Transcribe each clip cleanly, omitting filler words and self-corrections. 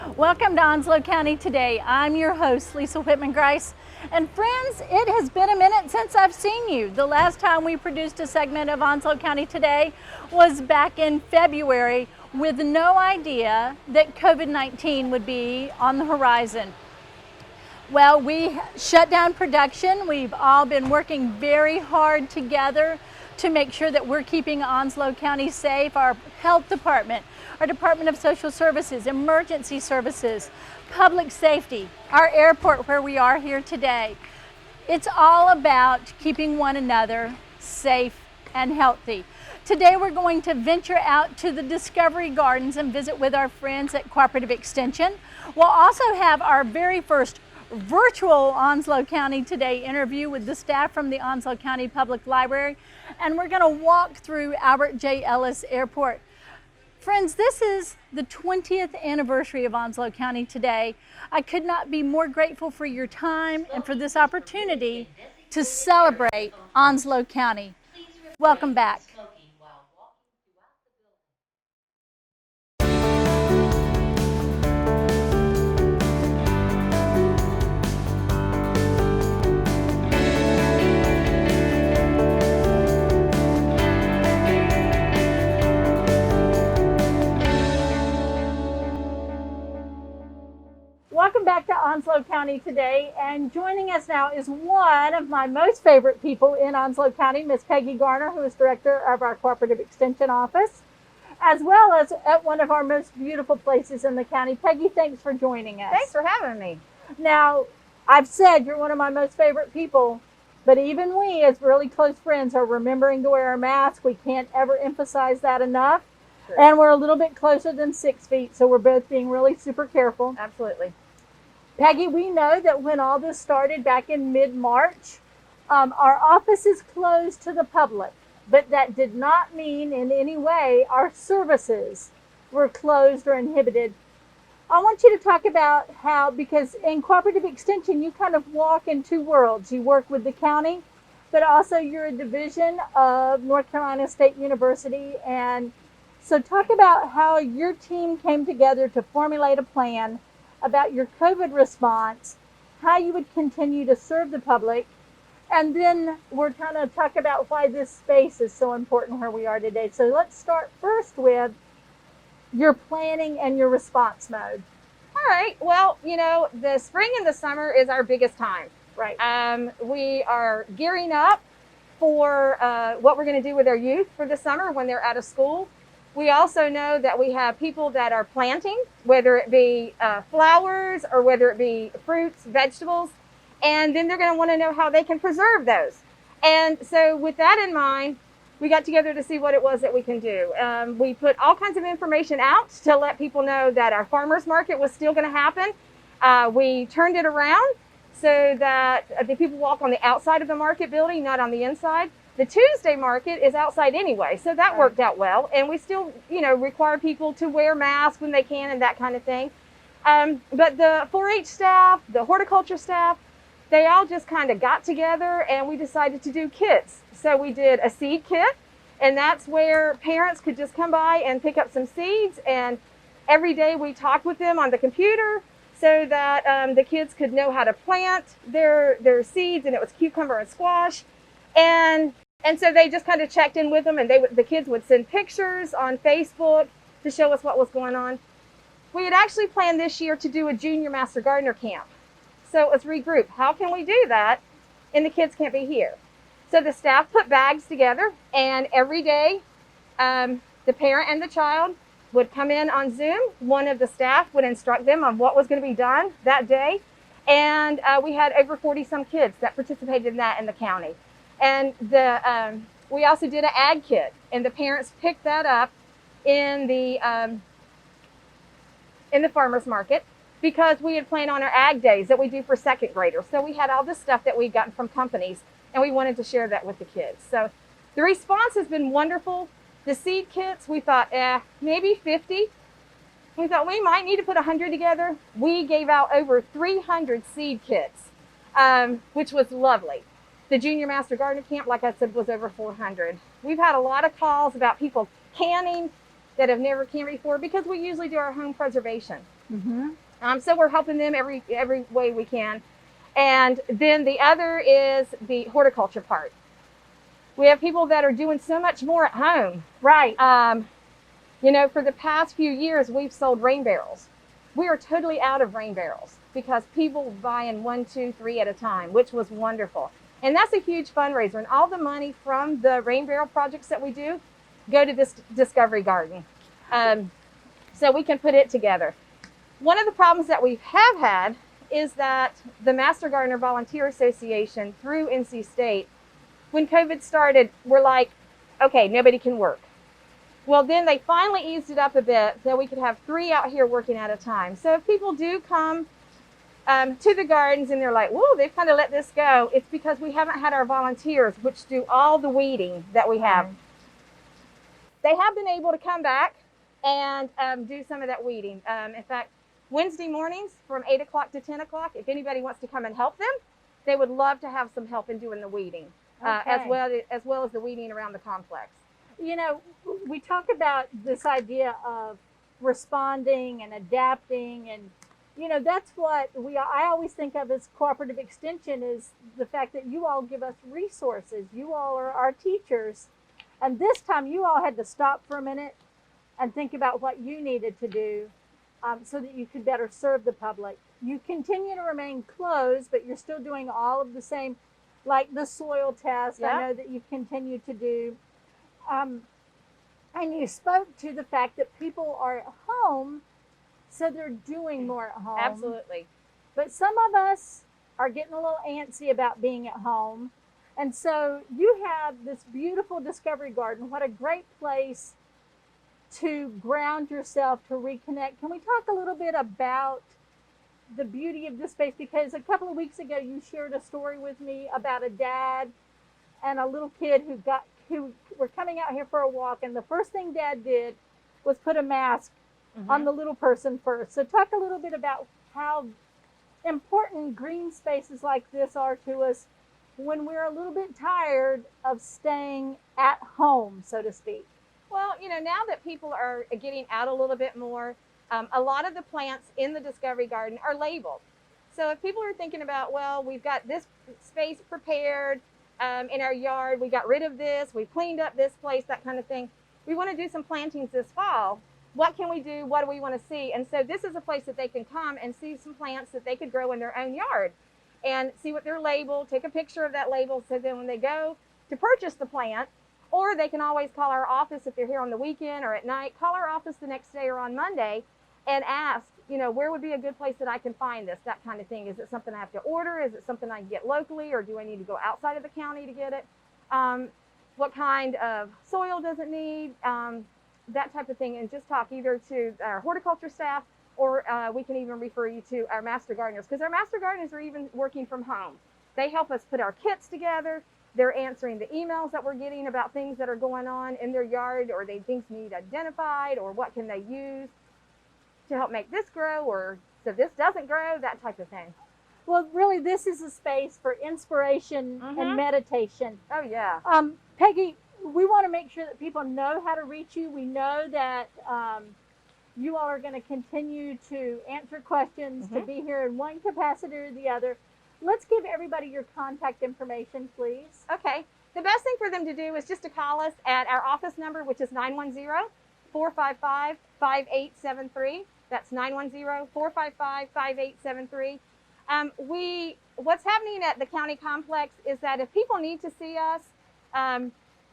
Welcome to Onslow County Today. I'm your host, Lisa Whitman-Grice. And friends, it has been a minute since I've seen you. The last time we produced a segment of Onslow County Today was back in February with no idea that COVID-19 would be on the horizon. Well, we shut down production. We've all been working very hard together to make sure that we're keeping Onslow County safe. Our health department, our Department of Social Services, Emergency Services, Public Safety, our airport where we are here today. It's all about keeping one another safe and healthy. Today we're going to venture out to the Discovery Gardens and visit with our friends at Cooperative Extension. We'll also have our very first virtual Onslow County Today interview with the staff from the Onslow County Public Library, and we're going to walk through Albert J. Ellis Airport. Friends, this is the 20th anniversary of Onslow County Today. I could not be more grateful for your time and for this opportunity to celebrate Onslow County. Welcome back. Welcome back to Onslow County Today, and joining us now is one of my most favorite people in Onslow County, Miss Peggy Garner, who is director of our Cooperative Extension Office, as well as at one of our most beautiful places in the county. Peggy, thanks for joining us. Thanks for having me. Now, I've said you're one of my most favorite people, but even we, as really close friends, are remembering to wear a mask. We can't ever emphasize that enough. True. And we're a little bit closer than 6 feet, so we're both being really super careful. Absolutely. Peggy, we know that when all this started back in mid-March, our office is closed to the public, but that did not mean in any way our services were closed or inhibited. I want you to talk about how, because in Cooperative Extension, you kind of walk in two worlds. You work with the county, but also you're a division of North Carolina State University. And so talk about how your team came together to formulate a plan about your COVID response, how you would continue to serve the public, and then we're trying to talk about why this space is so important where we are today. So let's start first with your planning and your response mode. All right. Well, you know, the spring and the summer is our biggest time. Right. We are gearing up for what we're going to do with our youth for the summer when they're out of school. We also know that we have people that are planting, whether it be flowers or whether it be fruits, vegetables, and then they're going to want to know how they can preserve those. And so with that in mind, we got together to see what it was that we can do. We put all kinds of information out to let people know that our farmers market was still going to happen. We turned it around so that the people walk on the outside of the market building, not on the inside. The Tuesday market is outside anyway, so that worked out well. And we still, require people to wear masks when they can and that kind of thing. But the 4-H staff, the horticulture staff, they all just kind of got together and we decided to do kits. So we did a seed kit, and that's where parents could just come by and pick up some seeds. And every day we talked with them on the computer so that the kids could know how to plant their seeds, and it was cucumber and squash. And so they just kind of checked in with them, and the kids would send pictures on Facebook to show us what was going on. We had actually planned this year to do a junior master gardener camp. So it was regroup. How can we do that? And the kids can't be here. So the staff put bags together, and every day the parent and the child would come in on Zoom. One of the staff would instruct them on what was going to be done that day. And we had over 40 some kids that participated in that in the county. And we also did an ag kit, and the parents picked that up in the farmers market because we had planned on our ag days that we do for second graders. So we had all this stuff that we'd gotten from companies, and we wanted to share that with the kids. So the response has been wonderful. The seed kits, we thought, maybe 50. We thought we might need to put 100 together. We gave out over 300 seed kits, which was lovely. The Junior Master Gardener Camp, like I said, was over 400. We've had a lot of calls about people canning that have never canned before because we usually do our home preservation. So we're helping them every way we can. And then the other is the horticulture part. We have people that are doing so much more at home. Right. You know, for the past few years, we've sold rain barrels. We are totally out of rain barrels because people were buying 1, 2, 3 at a time, which was wonderful. And that's a huge fundraiser. And all the money from the rain barrel projects that we do go to this Discovery Garden. So we can put it together. One of the problems that we have had is that the Master Gardener Volunteer Association through NC State, when COVID started, we're like, okay, nobody can work. Well, then they finally eased it up a bit so we could have 3 out here working at a time. So if people do come to the gardens and they're like, whoa, they've kind of let this go, it's because we haven't had our volunteers, which do all the weeding that we have. They have been able to come back and do some of that weeding. In fact, Wednesday mornings from 8 o'clock to 10 o'clock, if anybody wants to come and help them, they would love to have some help in doing the weeding, as well as the weeding around the complex. You know, we talk about this idea of responding and adapting, and you know, that's what I always think of as cooperative extension, is the fact that you all give us resources. You all are our teachers, and this time you all had to stop for a minute and think about what you needed to do so that you could better serve the public. You continue to remain closed, but you're still doing all of the same, like the soil test. Yep. I know that you've continued to do. And you spoke to the fact that people are at home, so they're doing more at home. Absolutely. But some of us are getting a little antsy about being at home. And so you have this beautiful Discovery Garden. What a great place to ground yourself, to reconnect. Can we talk a little bit about the beauty of this space? Because a couple of weeks ago, you shared a story with me about a dad and a little kid who were coming out here for a walk, and the first thing Dad did was put a mask on the little person first. So talk a little bit about how important green spaces like this are to us when we're a little bit tired of staying at home, so to speak. Well, you know, now that people are getting out a little bit more, a lot of the plants in the Discovery Garden are labeled. So if people are thinking about, well, we've got this space prepared, in our yard, we got rid of this, we cleaned up this place, that kind of thing. We want to do some plantings this fall. What can we do? What do we want to see? And so this is a place that they can come and see some plants that they could grow in their own yard and see what they're labeled, take a picture of that label, so then when they go to purchase the plant, or they can always call our office if they're here on the weekend or at night, call our office the next day or on Monday and ask, you know, where would be a good place that I can find this, that kind of thing. Is it something I have to order? Is it something I can get locally, or do I need to go outside of the county to get it? What kind of soil does it need? That type of thing. And just talk either to our horticulture staff, or we can even refer you to our master gardeners, because our master gardeners are even working from home. They help us put our kits together. They're answering the emails that we're getting about things that are going on in their yard, or things need identified, or what can they use to help make this grow, or so this doesn't grow, that type of thing. Well, really, this is a space for inspiration and meditation. Oh, yeah. Peggy, we want to make sure that people know how to reach you. We know that you all are going to continue to answer questions, to be here in one capacity or the other. Let's give everybody your contact information, please. Okay. The best thing for them to do is just to call us at our office number, which is 910-455-5873. That's 910-455-5873. What's happening at the county complex is that if people need to see us,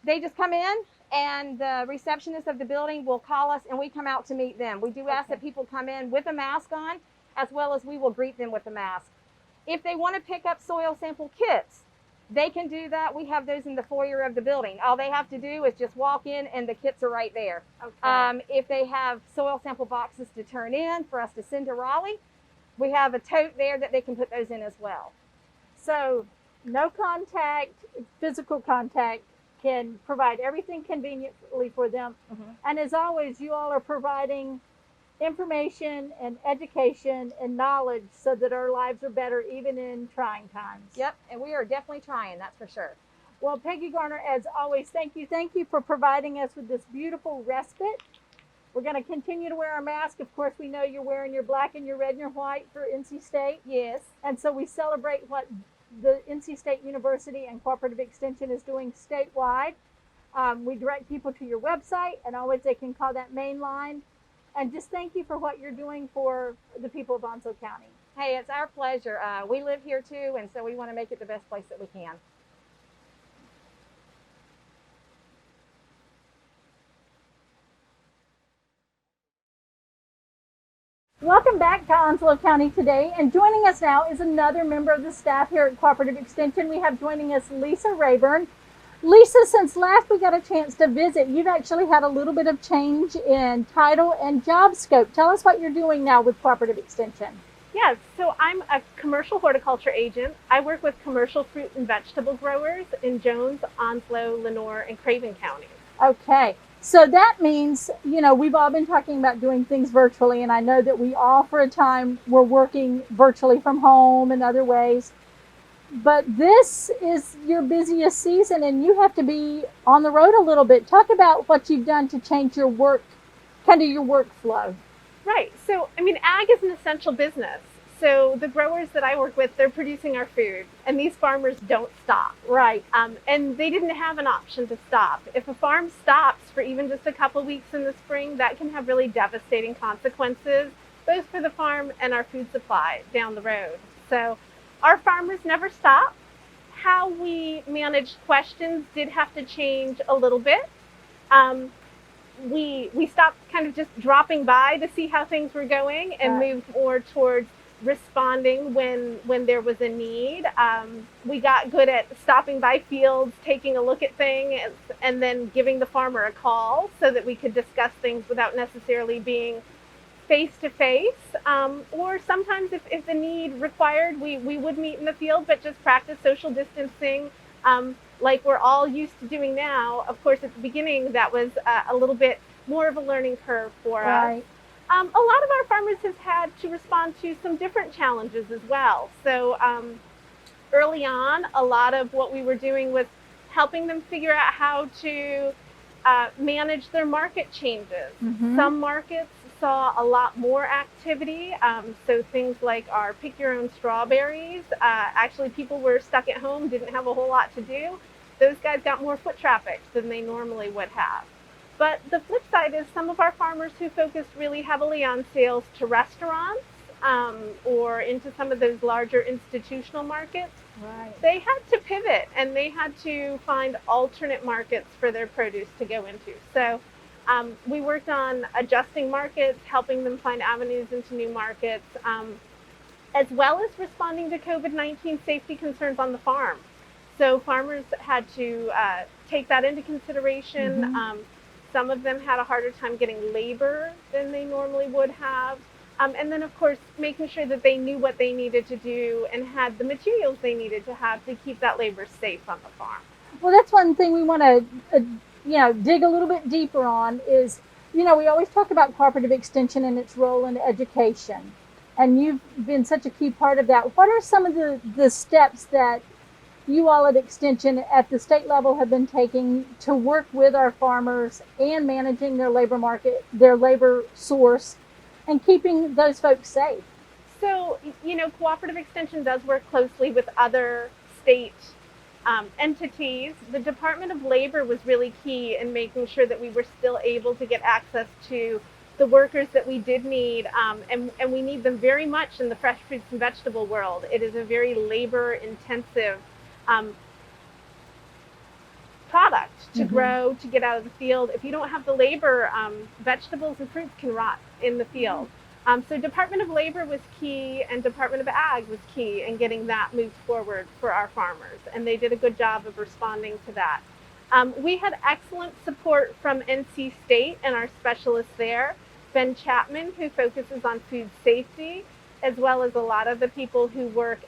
they just come in, and the receptionist of the building will call us, and we come out to meet them. We do ask that people come in with a mask on, as well as we will greet them with a mask. If they want to pick up soil sample kits, they can do that. We have those in the foyer of the building. All they have to do is just walk in, and the kits are right there. Okay. If they have soil sample boxes to turn in for us to send to Raleigh, we have a tote there that they can put those in as well. So no contact, physical contact, can provide everything conveniently for them. And as always, you all are providing information and education and knowledge so that our lives are better even in trying times. Yep, and we are definitely trying, that's for sure. Well, Peggy Garner, as always, thank you. Thank you for providing us with this beautiful respite We're going to continue to wear our mask. Of course, we know you're wearing your black and your red and your white for NC State. Yes. And so we celebrate what the NC State University and Cooperative Extension is doing statewide. We direct people to your website, and always they can call that main line. And just thank you for what you're doing for the people of Onslow County. Hey, it's our pleasure. We live here too, and so we want to make it the best place that we can. Welcome back to Onslow County Today, and joining us now is another member of the staff here at Cooperative Extension. We have joining us Lisa Rayburn. Lisa, since last we got a chance to visit, you've actually had a little bit of change in title and job scope. Tell us what you're doing now with Cooperative Extension. Yes, so I'm a commercial horticulture agent. I work with commercial fruit and vegetable growers in Jones, Onslow, Lenoir, and Craven counties. Okay. So that means, we've all been talking about doing things virtually, and I know that we all for a time were working virtually from home and other ways. But this is your busiest season, and you have to be on the road a little bit. Talk about what you've done to change your work, kind of your workflow. Right. So, ag is an essential business. So the growers that I work with, they're producing our food, and these farmers don't stop. Right. And they didn't have an option to stop. If a farm stops for even just a couple weeks in the spring, that can have really devastating consequences, both for the farm and our food supply down the road. So our farmers never stop. How we managed questions did have to change a little bit. We stopped kind of just dropping by to see how things were going and moved more towards responding when there was a need. We got good at stopping by fields, taking a look at things, and then giving the farmer a call so that we could discuss things without necessarily being face-to-face. Or sometimes if the need required, we would meet in the field, but just practice social distancing like we're all used to doing now. Of course, at the beginning, that was a little bit more of a learning curve for us. A lot of our farmers have had to respond to some different challenges as well. So early on, a lot of what we were doing was helping them figure out how to manage their market changes. Mm-hmm. Some markets saw a lot more activity. So things like our pick your own strawberries. Actually, people were stuck at home, didn't have a whole lot to do. Those guys got more foot traffic than they normally would have. But the flip side is some of our farmers who focused really heavily on sales to restaurants or into some of those larger institutional markets, they had to pivot and they had to find alternate markets for their produce to go into. So we worked on adjusting markets, helping them find avenues into new markets, as well as responding to COVID-19 safety concerns on the farm. So farmers had to take that into consideration. Mm-hmm. Some of them had a harder time getting labor than they normally would have. And then, of course, making sure that they knew what they needed to do and had the materials they needed to have to keep that labor safe on the farm. Well, that's one thing we want to, dig a little bit deeper on is, we always talk about cooperative extension and its role in education. And you've been such a key part of that. What are some of the steps that you all at Extension at the state level have been taking to work with our farmers and managing their labor market, their labor source, and keeping those folks safe? So, Cooperative Extension does work closely with other state entities. The Department of Labor was really key in making sure that we were still able to get access to the workers that we did need, and we need them very much in the fresh fruits and vegetable world. It is a very labor-intensive product to grow, to get out of the field. If you don't have the labor, vegetables and fruits can rot in the field. So Department of Labor was key, and Department of Ag was key in getting that moved forward for our farmers, and they did a good job of responding to that. We had excellent support from NC State and our specialists there. Ben Chapman, who focuses on food safety, as well as a lot of the people who work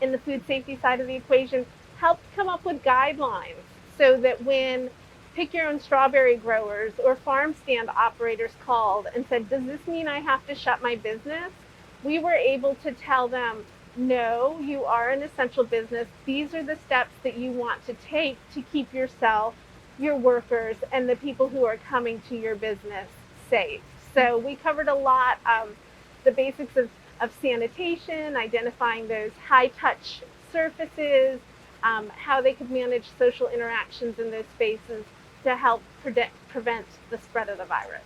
in the food safety side of the equation, helped come up with guidelines so that when pick your own strawberry growers or farm stand operators called and said, does this mean I have to shut my business? We were able to tell them, no, you are an essential business. These are the steps that you want to take to keep yourself, your workers, and the people who are coming to your business safe. So we covered a lot of the basics of sanitation, identifying those high-touch surfaces, how they could manage social interactions in those spaces to help prevent the spread of the virus.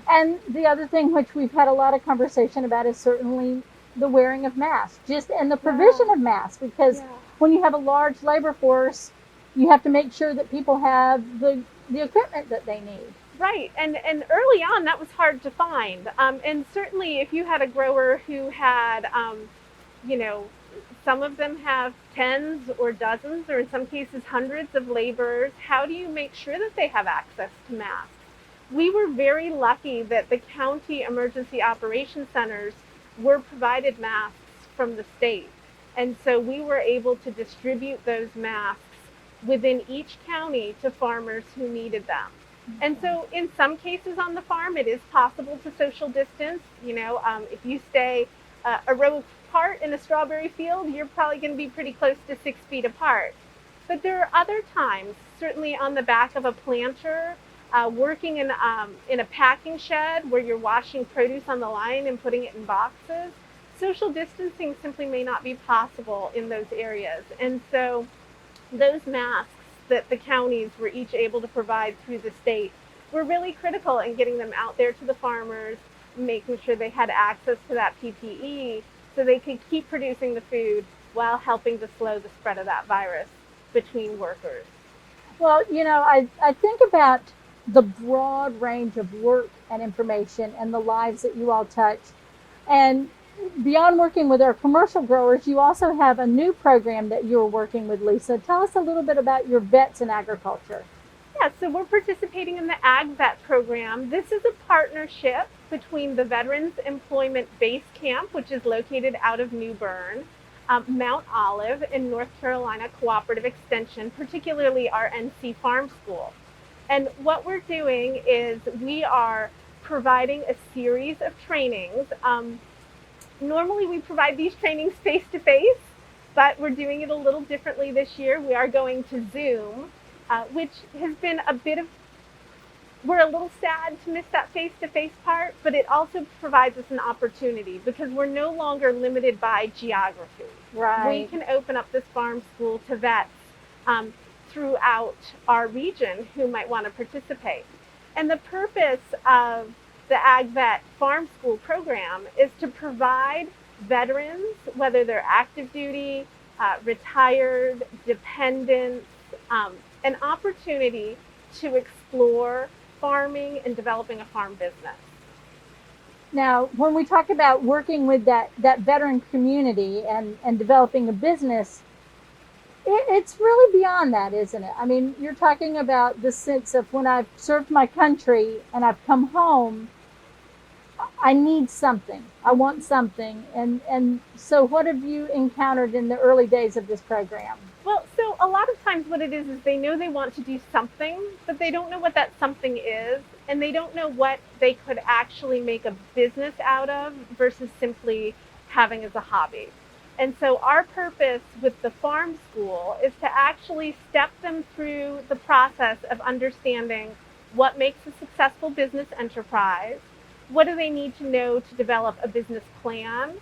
And the other thing which we've had a lot of conversation about is certainly the wearing of masks, and the provision of masks, because when you have a large labor force, you have to make sure that people have the equipment that they need. Right, and early on that was hard to find, and certainly if you had a grower who had, some of them have tens or dozens, or in some cases hundreds of laborers, how do you make sure that they have access to masks? We were very lucky that the county emergency operations centers were provided masks from the state, and so we were able to distribute those masks within each county to farmers who needed them. And so in some cases on the farm, it is possible to social distance. If you stay a row apart in a strawberry field, you're probably going to be pretty close to 6 feet apart. But there are other times, certainly on the back of a planter, working in a packing shed where you're washing produce on the line and putting it in boxes, social distancing simply may not be possible in those areas. And so those masks that the counties were each able to provide through the state were really critical in getting them out there to the farmers, making sure they had access to that PPE so they could keep producing the food while helping to slow the spread of that virus between workers. Well, I think about the broad range of work and information and the lives that you all touch. And beyond working with our commercial growers, you also have a new program that you're working with, Lisa. Tell us a little bit about your vets in agriculture. Yeah, so we're participating in the Agvet program. This is a partnership between the Veterans Employment Base Camp, which is located out of New Bern, Mount Olive, and North Carolina Cooperative Extension, particularly our NC Farm School. And what we're doing is we are providing a series of trainings. Normally we provide these trainings face-to-face, but we're doing it a little differently this year. We are going to Zoom, which has been we're a little sad to miss that face-to-face part, but it also provides us an opportunity because we're no longer limited by geography. Right. We can open up this farm school to vets throughout our region who might want to participate. And the purpose of the Agvet Farm School program is to provide veterans, whether they're active duty, retired, dependents, an opportunity to explore farming and developing a farm business. Now, when we talk about working with that veteran community and developing a business, it's really beyond that, isn't it? I mean, you're talking about the sense of when I've served my country and I've come home, I need something. I want something. And so what have you encountered in the early days of this program? Well, so a lot of times what it is they know they want to do something, but they don't know what that something is, and they don't know what they could actually make a business out of versus simply having as a hobby. And so our purpose with the farm school is to actually step them through the process of understanding what makes a successful business enterprise, what do they need to know to develop a business plan,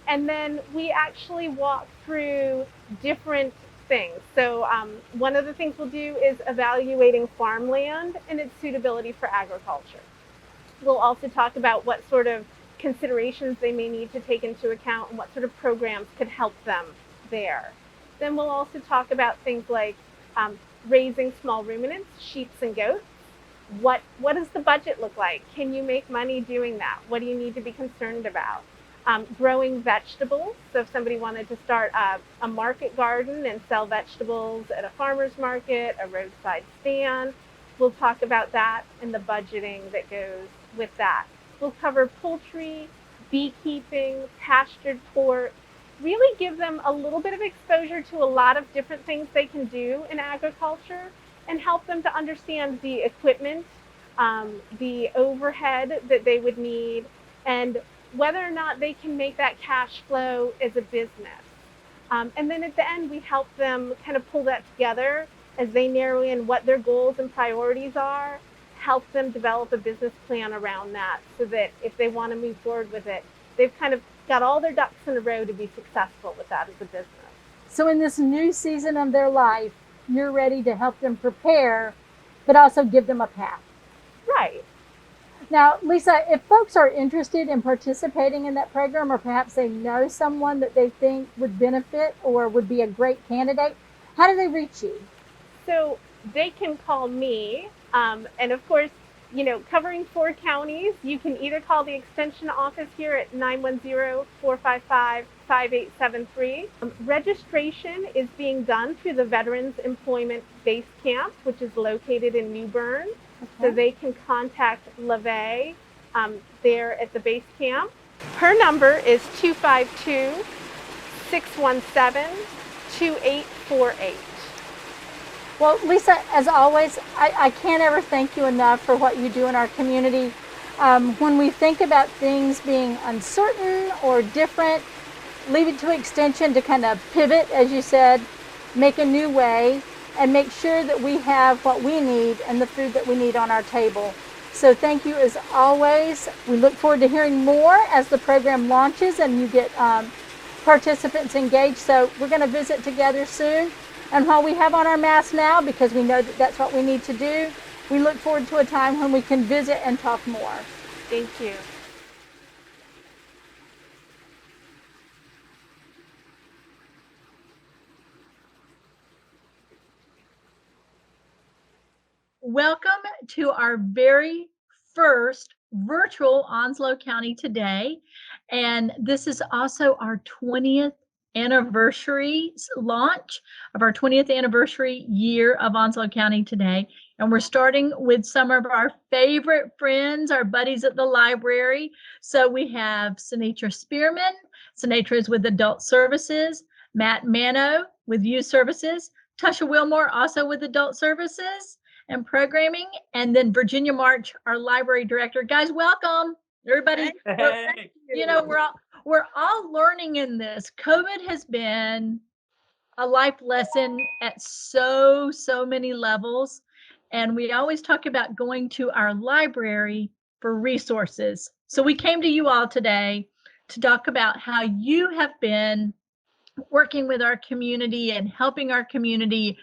and then we actually walk through different things. So one of the things we'll do is evaluating farmland and its suitability for agriculture. We'll also talk about what sort of considerations they may need to take into account and what sort of programs could help them there. Then we'll also talk about things like raising small ruminants, sheep and goats. What does the budget look like? Can you make money doing that? What do you need to be concerned about? Growing vegetables. So if somebody wanted to start a market garden and sell vegetables at a farmer's market, a roadside stand, we'll talk about that and the budgeting that goes with that. We'll cover poultry, beekeeping, pastured pork, really give them a little bit of exposure to a lot of different things they can do in agriculture and help them to understand the equipment, the overhead that they would need, and whether or not they can make that cash flow as a business. And then at the end, we help them kind of pull that together as they narrow in what their goals and priorities are, help them develop a business plan around that so that if they want to move forward with it, they've kind of got all their ducks in a row to be successful with that as a business. So in this new season of their life, you're ready to help them prepare, but also give them a path. Right. Now, Lisa, if folks are interested in participating in that program, or perhaps they know someone that they think would benefit or would be a great candidate, how do they reach you? So they can call me, and of course, covering 4 counties, you can either call the extension office here at 910-455-5873. Registration is being done through the Veterans Employment Base Camp, which is located in New Bern. Okay. So they can contact LaVey there at the base camp. Her number is 252-617-2848. Well, Lisa, as always, I can't ever thank you enough for what you do in our community. When we think about things being uncertain or different, leave it to Extension to kind of pivot, as you said, make a new way, and make sure that we have what we need and the food that we need on our table. So thank you as always. We look forward to hearing more as the program launches and you get participants engaged. So we're going to visit together soon. And while we have on our masks now, because we know that that's what we need to do, we look forward to a time when we can visit and talk more. Thank you. Welcome to our very first virtual Onslow County Today. And this is also our 20th anniversary launch of our 20th anniversary year of Onslow County Today. And we're starting with some of our favorite friends, our buddies at the library. So we have Sinatra Spearman. Sinatra is with Adult Services. Matt Mano with Youth Services. Tasha Wilmore also with Adult Services and Programming. And then Virginia March, our library director. Guys, welcome. Everybody. Hey. We're all learning in this. COVID has been a life lesson at so many levels. And we always talk about going to our library for resources. So we came to you all today to talk about how you have been working with our community and helping our community,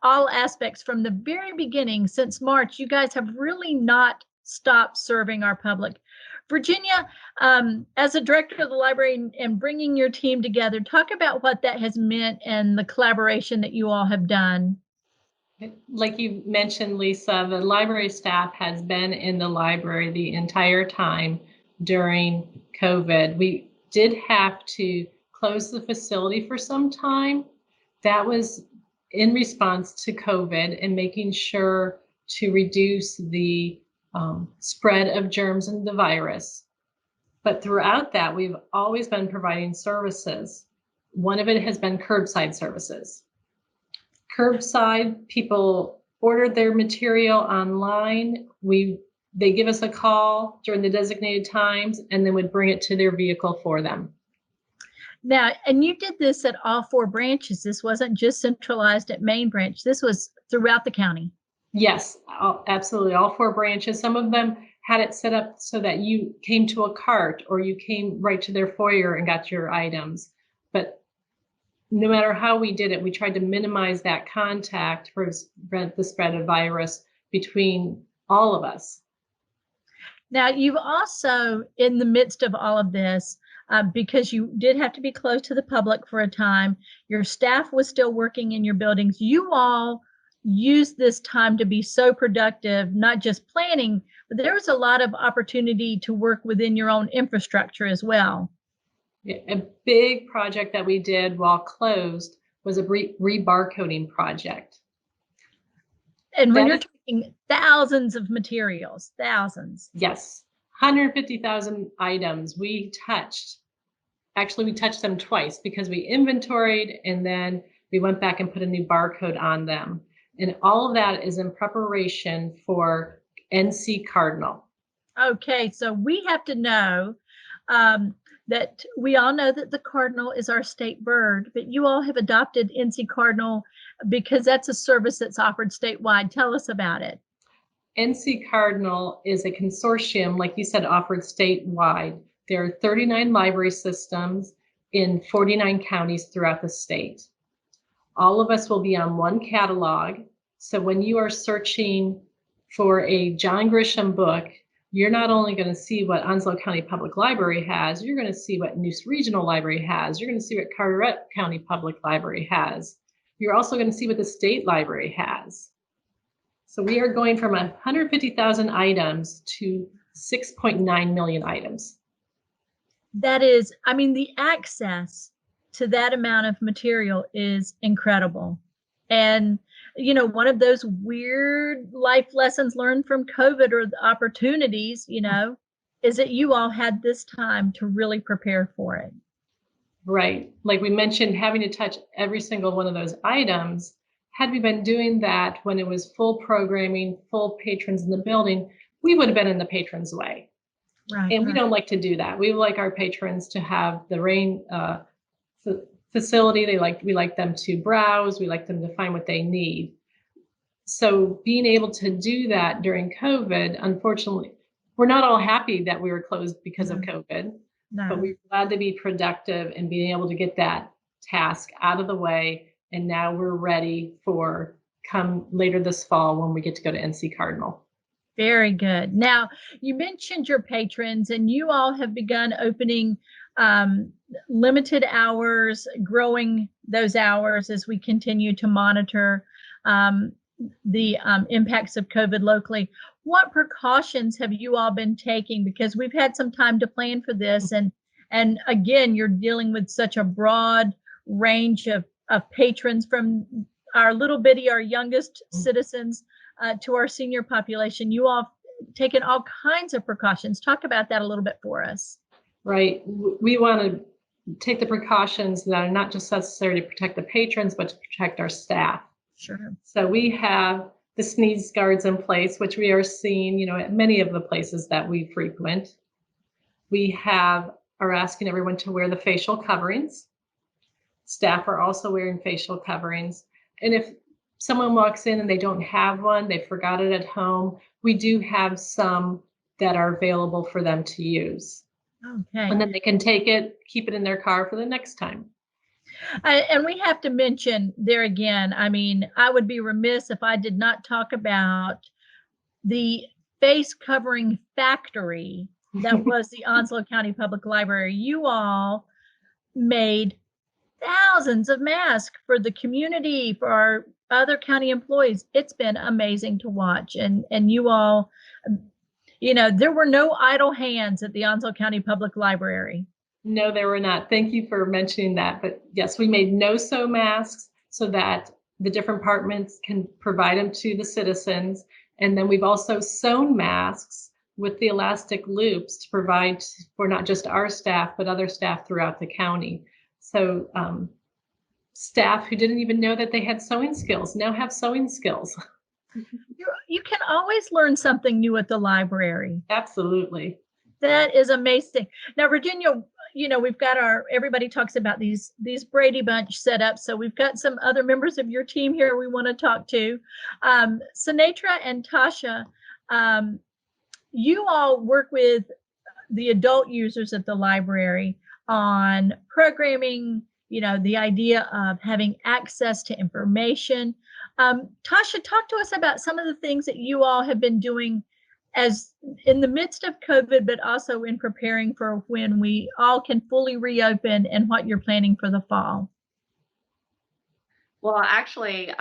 all aspects from the very beginning. Since March, you guys have really not stopped serving our public. Virginia, as a director of the library and bringing your team together, talk about what that has meant and the collaboration that you all have done. Like you mentioned, Lisa, the library staff has been in the library the entire time during COVID. We did have to close the facility for some time. That was in response to COVID and making sure to reduce the spread of germs and the virus. But throughout that, we've always been providing services. One of it has been curbside services. Curbside, people ordered their material online. They give us a call during the designated times and then would bring it to their vehicle for them. Now, and you did this at all 4 branches. This wasn't just centralized at Main Branch. This was throughout the county. Yes, absolutely. All 4 branches. Some of them had it set up so that you came to a cart or you came right to their foyer and got your items. But no matter how we did it, we tried to minimize that contact to prevent the spread of virus between all of us. Now, you've also, in the midst of all of this, because you did have to be close to the public for a time, your staff was still working in your buildings. You all used this time to be so productive, not just planning, but there was a lot of opportunity to work within your own infrastructure as well. Yeah, a big project that we did while closed was a Re-Barcoding project. And when you're talking thousands of materials, thousands. Yes, 150,000 items we touched. Actually, we touched them twice because we inventoried and then we went back and put a new barcode on them. And all of that is in preparation for NC Cardinal. Okay, so we have to know that we all know that the cardinal is our state bird, but you all have adopted NC Cardinal because that's a service that's offered statewide. Tell us about it. NC Cardinal is a consortium, like you said, offered statewide. There are 39 library systems in 49 counties throughout the state. All of us will be on one catalog. So when you are searching for a John Grisham book, you're not only going to see what Onslow County Public Library has, you're going to see what Neuse Regional Library has, you're going to see what Carteret County Public Library has. You're also going to see what the state library has. So we are going from 150,000 items to 6.9 million items. That is, I mean, the access to that amount of material is incredible. And, you know, one of those weird life lessons learned from COVID, or the opportunities, you know, is that you all had this time to really prepare for it. Right. Like we mentioned, having to touch every single one of those items. Had we been doing that when it was full programming, full patrons in the building, we would have been in the patrons' way. Right. And we don't like to do that. We like our patrons to have the rain facility. We like them to browse. We like them to find what they need. So being able to do that during COVID, unfortunately, we're not all happy that we were closed because of COVID, but we're glad to be productive and being able to get that task out of the way. And now we're ready for come later this fall when we get to go to NC Cardinal. Very good. Now, you mentioned your patrons, and you all have begun opening limited hours, growing those hours as we continue to monitor the impacts of COVID locally. What precautions have you all been taking? Because we've had some time to plan for this, and again, you're dealing with such a broad range of patrons, from our little bitty, our youngest citizens, to our senior population. You all have taken all kinds of precautions. Talk about that a little bit for us. Right. We want to take the precautions that are not just necessary to protect the patrons, but to protect our staff. Sure. So we have the sneeze guards in place, which we are seeing, you know, at many of the places that we frequent. We are asking everyone to wear the facial coverings. Staff are also wearing facial coverings. And if someone walks in and they don't have one, they forgot it at home, we do have some that are available for them to use. Okay. And then they can take it, keep it in their car for the next time. And we have to mention there again, I mean, I would be remiss if I did not talk about the face covering factory that was the Onslow County Public Library. You all made thousands of masks for the community, for our other county employees. It's been amazing to watch. And you all, you know, there were no idle hands at the Onslow County Public Library. No, there were not. Thank you for mentioning that. But yes, we made no-sew masks so that the different departments can provide them to the citizens. And then we've also sewn masks with the elastic loops to provide for not just our staff, but other staff throughout the county. So staff who didn't even know that they had sewing skills now have sewing skills. You can always learn something new at the library. Absolutely. That is amazing. Now, Virginia, you know, we've got everybody talks about these Brady Bunch setups. So we've got some other members of your team here we want to talk to. Sinatra and Tasha, you all work with the adult users at the library on programming, you know, the idea of having access to information. Tasha, talk to us about some of the things that you all have been doing as in the midst of COVID, but also in preparing for when we all can fully reopen, and what you're planning for the fall. Well, actually,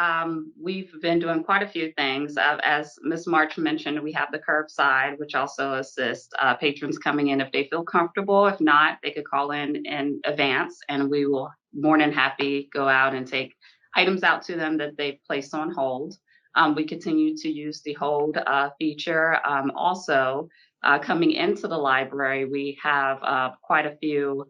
we've been doing quite a few things. As Ms. March mentioned, we have the curbside, which also assists patrons coming in if they feel comfortable. If not, they could call in advance, and we will more than happy go out and take items out to them that they've placed on hold. We continue to use the hold feature. Also, coming into the library, we have quite a few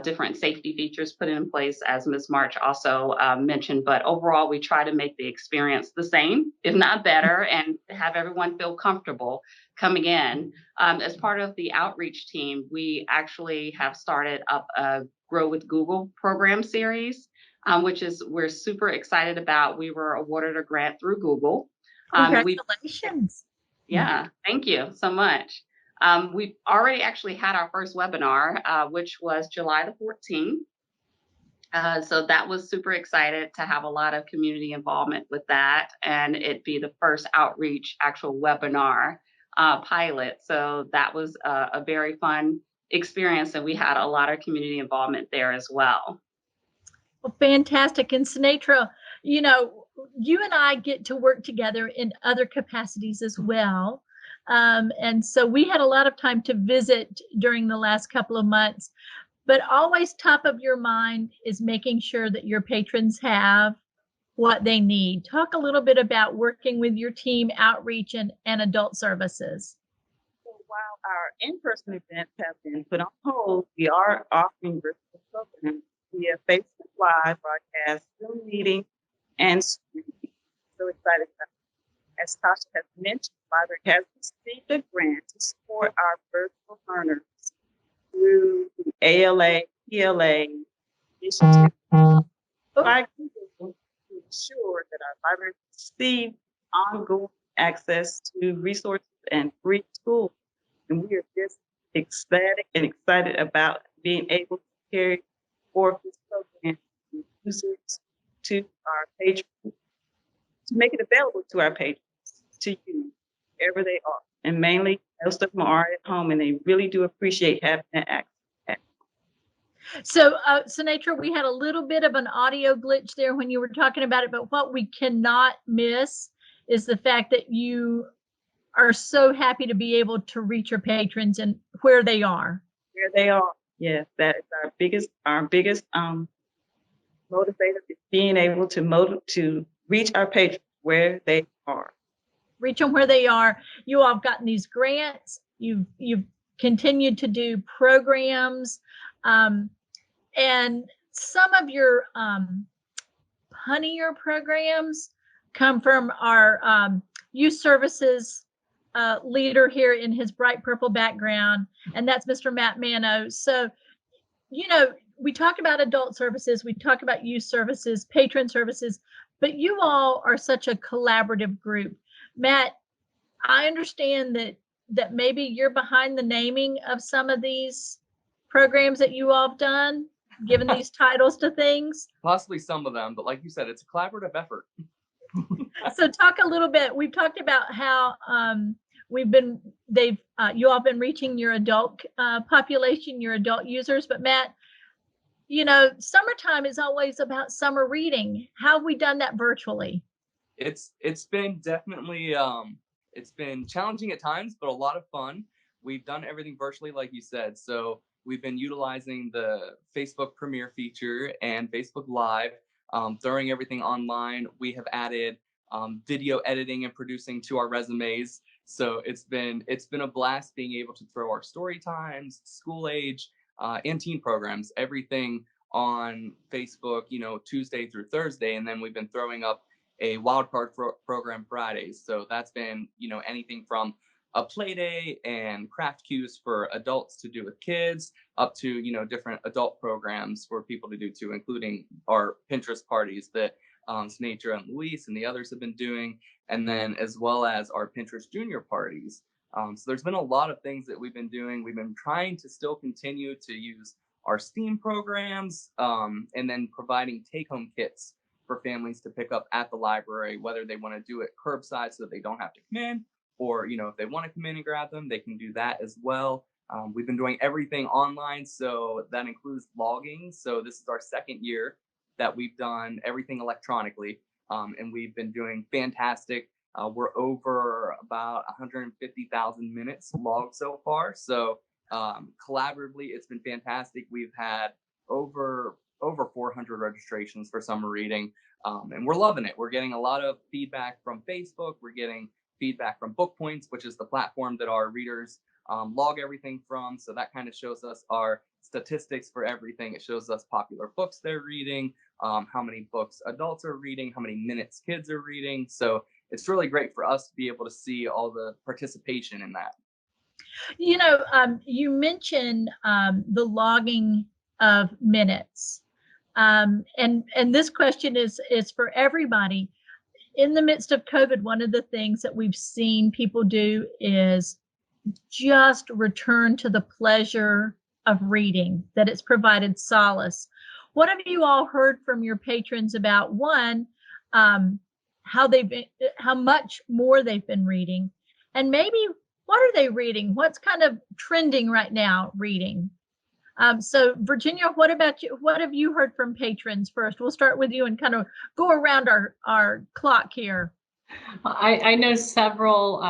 different safety features put in place, as Ms. March also mentioned. But overall, we try to make the experience the same, if not better, and have everyone feel comfortable coming in. As part of the outreach team, we actually have started up a Grow with Google program series, which we're super excited about. We were awarded a grant through Google. Congratulations. Yeah, thank you so much. We've already actually had our first webinar, which was July the 14th. So that was super excited to have a lot of community involvement with that, and it be the first outreach actual webinar pilot. So that was a very fun experience, and we had a lot of community involvement there as well. Well, fantastic. And Sinatra, you know, you and I get to work together in other capacities as well. And so we had a lot of time to visit during the last couple of months, but always top of your mind is making sure that your patrons have what they need. Talk a little bit about working with your team, outreach, and adult services. So while our in-person events have been put on hold, we are offering virtual programs via Facebook Live broadcast, Zoom meeting, and streaming. So excited about it. As Tasha has mentioned, the library has received a grant to support our virtual learners through the ALA, PLA initiative by Google to ensure that our library receive ongoing access to resources and free tools. And we are just ecstatic and excited about being able to carry forth this program to users, to our patrons, to make it available to our patrons to use wherever they are. And mainly, most of them are at home, and they really do appreciate having that access. So, Sinatra, we had a little bit of an audio glitch there when you were talking about it, but what we cannot miss is the fact that you are so happy to be able to reach your patrons and where they are. Where they are. Yes, that is our biggest motivator is being able to reach our patrons where they are. Reach them where they are. You all have gotten these grants. You've continued to do programs, and some of your punnier programs come from our youth services leader here in his bright purple background, and that's Mr. Matt Mano. So, you know, we talk about adult services, we talk about youth services, patron services, but you all are such a collaborative group. Matt, I understand that maybe you're behind the naming of some of these programs that you all have done, given these titles to things. Possibly some of them, but like you said, it's a collaborative effort. So talk a little bit. We've talked about how you all been reaching your adult population, your adult users, but Matt, you know, summertime is always about summer reading. How have we done that virtually? It's been definitely it's been challenging at times, but a lot of fun. We've done everything virtually, like you said. So we've been utilizing the Facebook Premiere feature and Facebook Live, throwing everything online. We have added video editing and producing to our resumes. So it's been a blast being able to throw our story times, school age, and teen programs, everything on Facebook, you know, Tuesday through Thursday. And then we've been throwing up a wildcard program Fridays. So that's been, you know, anything from a play day and craft cues for adults to do with kids up to, you know, different adult programs for people to do too, including our Pinterest parties that Sinatra and Luis and the others have been doing, and then as well as our Pinterest junior parties. So there's been a lot of things that we've been doing. We've been trying to still continue to use our STEAM programs, and then providing take-home kits for families to pick up at the library, whether they want to do it curbside so that they don't have to come in, or, you know, if they want to come in and grab them, they can do that as well. We've been doing everything online, so that includes logging. So this is our second year that we've done everything electronically, and we've been doing fantastic. We're over about 150,000 minutes logged so far. So collaboratively, it's been fantastic. We've had over 400 registrations for summer reading, and we're loving it. We're getting a lot of feedback from Facebook. We're getting feedback from Book Points, which is the platform that our readers log everything from. So that kind of shows us our statistics for everything. It shows us popular books they're reading, how many books adults are reading, how many minutes kids are reading. So it's really great for us to be able to see all the participation in that. You know, you mentioned the logging of minutes. And this question is for everybody. in the midst of COVID, one of the things that we've seen people do is just return to the pleasure of reading, that it's provided solace. What have you all heard from your patrons about, one, how much more they've been reading, and maybe what are they reading? What's kind of trending right now reading? So Virginia, what about you? What have you heard from patrons first? We'll start with you and kind of go around our clock here. I know several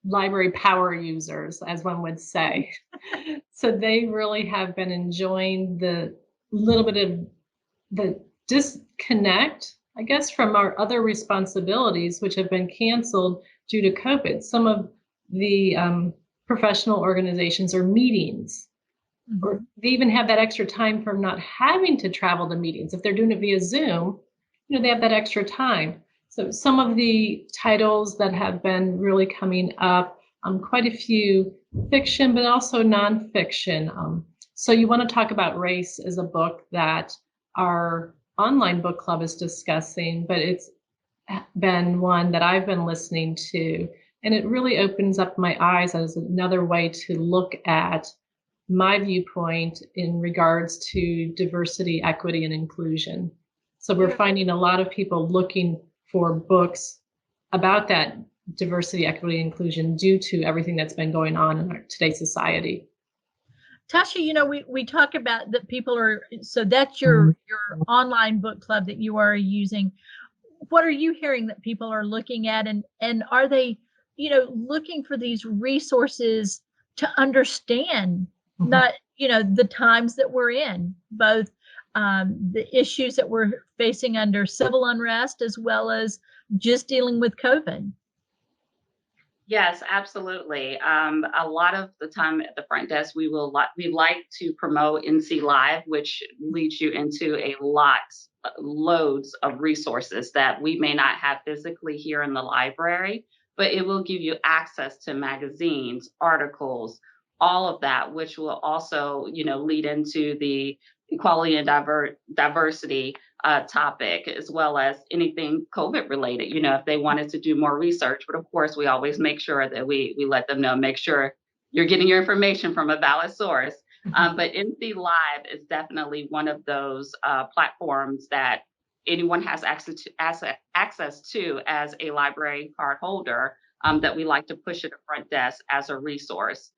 library power users, as one would say. So they really have been enjoying the little bit of the disconnect, I guess, from our other responsibilities, which have been canceled due to COVID. Some of the professional organizations or meetings, or they even have that extra time from not having to travel to meetings. If they're doing it via Zoom, they have that extra time. So some of the titles that have been really coming up, quite a few fiction, but also nonfiction. So You Want to Talk About Race is a book that our online book club is discussing, but it's been one that I've been listening to, and it really opens up my eyes as another way to look at my viewpoint in regards to diversity, equity, and inclusion. So we're finding a lot of people looking for books about that diversity, equity, and inclusion due to everything that's been going on in today's society. Tasha, we talk about that people are, so that's your online book club that you are using. What are you hearing that people are looking at, and are they, looking for these resources to understand not, the times that we're in, both the issues that we're facing under civil unrest, as well as just dealing with COVID? Yes, absolutely. A lot of the time at the front desk, we like to promote NC Live, which leads you into loads of resources that we may not have physically here in the library, but it will give you access to magazines, articles, all of that, which will also, lead into the equality and diversity topic, as well as anything COVID related, if they wanted to do more research. But of course, we always make sure that we let them know, make sure you're getting your information from a valid source. But NC Live is definitely one of those platforms that anyone has access to as a library card holder, that we like to push at the front desk as a resource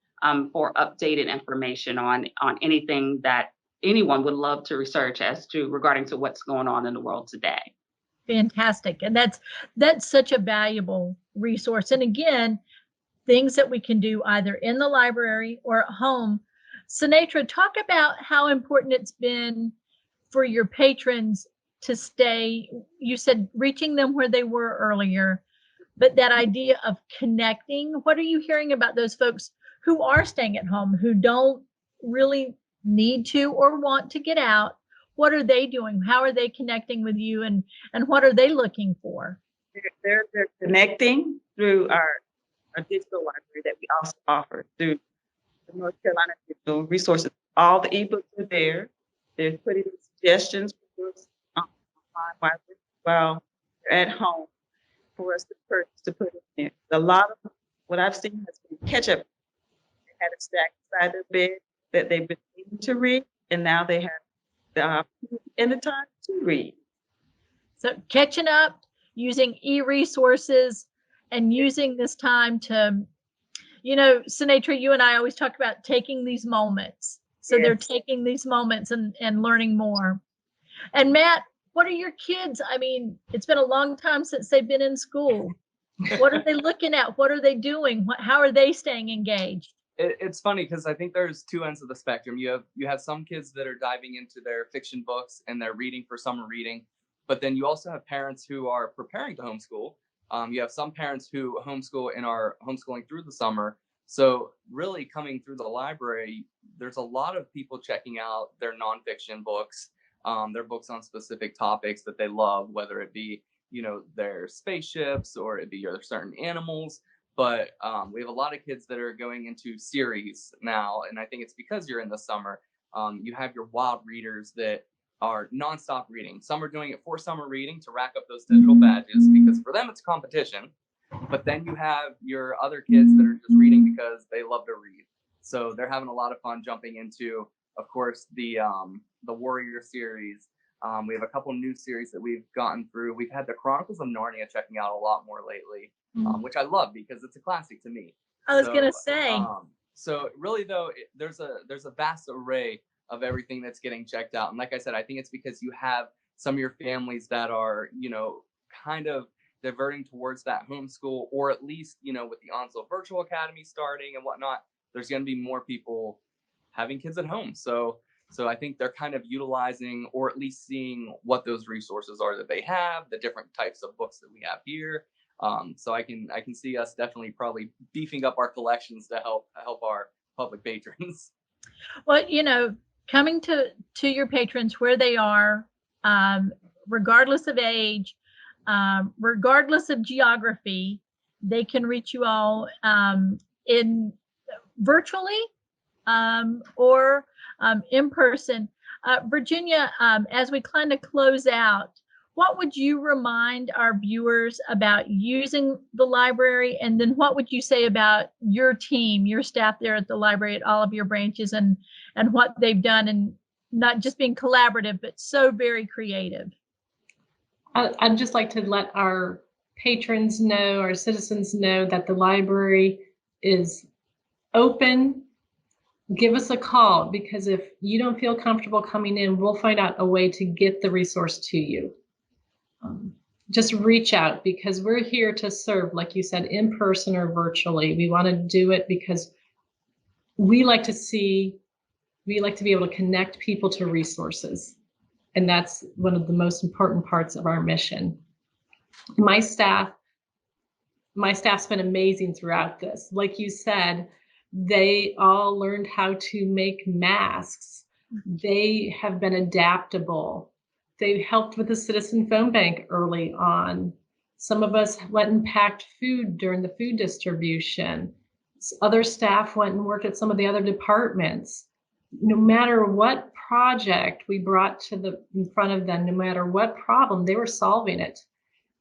for updated information on anything that anyone would love to research regarding to what's going on in the world today. Fantastic. And that's such a valuable resource. And again, things that we can do either in the library or at home. Sinatra, talk about how important it's been for your patrons to stay, you said reaching them where they were earlier, but that idea of connecting. What are you hearing about those folks who are staying at home, who don't really need to or want to get out? What are they doing? How are they connecting with you, and what are they looking for? They're connecting through our digital library that we also offer through the North Carolina Digital Resources. All the ebooks are there. They're putting suggestions for books online while they're at home for us to purchase, to put in there. A lot of what I've seen has been catch up. They had a stack beside their bed that they've been able to read, and now they have the opportunity and the time to read. So catching up, using e-resources, and using this time to, Sinatra, you and I always talk about taking these moments. So yes. They're taking these moments and learning more. And Matt, what are your kids? I mean, it's been a long time since they've been in school. What are they looking at? What are they doing? How are they staying engaged? It's funny because I think there's two ends of the spectrum. You have some kids that are diving into their fiction books and they're reading for summer reading, but then you also have parents who are preparing to homeschool. You have some parents who homeschool and are homeschooling through the summer. So really coming through the library, there's a lot of people checking out their nonfiction books, their books on specific topics that they love, whether it be, their spaceships or it be certain animals. But we have a lot of kids that are going into series now, and I think it's because you're in the summer. You have your wild readers that are nonstop reading. Some are doing it for summer reading to rack up those digital badges, because for them it's competition. But then you have your other kids that are just reading because they love to read. So they're having a lot of fun jumping into, of course, the Warrior series. We have a couple new series that we've gotten through. We've had the Chronicles of Narnia checking out a lot more lately, which I love because it's a classic to me. I was gonna say. So really, though, there's a vast array of everything that's getting checked out. And like I said, I think it's because you have some of your families that are, kind of diverting towards that homeschool, or at least, with the Onslow Virtual Academy starting and whatnot, there's going to be more people having kids at home. So I think they're kind of utilizing, or at least seeing what those resources are that they have, the different types of books that we have here. So I can see us definitely probably beefing up our collections to help our public patrons. Well, coming to your patrons where they are, regardless of age, regardless of geography, they can reach you all in virtually or in person. Virginia, as we kind of close out, what would you remind our viewers about using the library? And then what would you say about your team, your staff there at the library at all of your branches, and what they've done, and not just being collaborative, but so very creative? I'd just like to let our patrons know, our citizens know, that the library is open. Give us a call, because if you don't feel comfortable coming in, we'll find out a way to get the resource to you. Just reach out, because we're here to serve, like you said, in person or virtually. We want to do it because we like to be able to connect people to resources. And that's one of the most important parts of our mission. My staff's been amazing throughout this. Like you said, they all learned how to make masks. They have been adaptable. They helped with the Citizen Phone Bank early on. Some of us went and packed food during the food distribution. Other staff went and worked at some of the other departments. No matter what project we brought in front of them, no matter what problem, they were solving it.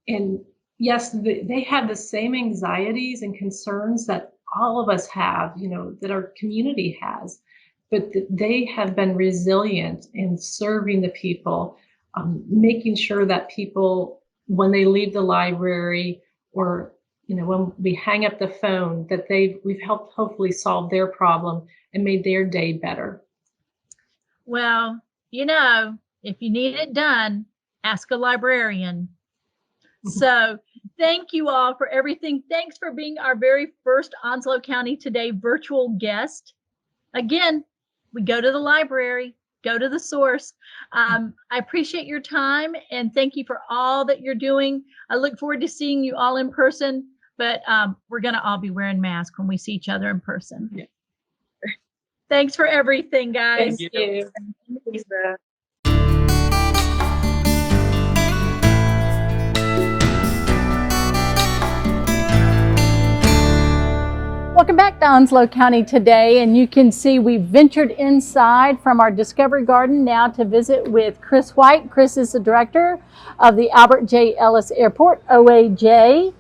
And yes, they had the same anxieties and concerns that all of us have, that our community has, but they have been resilient in serving the people, making sure that people, when they leave the library, or when we hang up the phone, that we've helped hopefully solve their problem and made their day better. Well, if you need it done, ask a librarian. So thank you all for everything. Thanks for being our very first Onslow County Today virtual guest. Again, we go to the library, go to the source. I appreciate your time, and thank you for all that you're doing. I look forward to seeing you all in person, but we're going to all be wearing masks when we see each other in person. Yeah. Thanks for everything, guys. Thank you. Lisa. Welcome back to Onslow County Today, and you can see we ventured inside from our Discovery Garden now to visit with Chris White. Chris is the director of the Albert J. Ellis Airport, OAJ.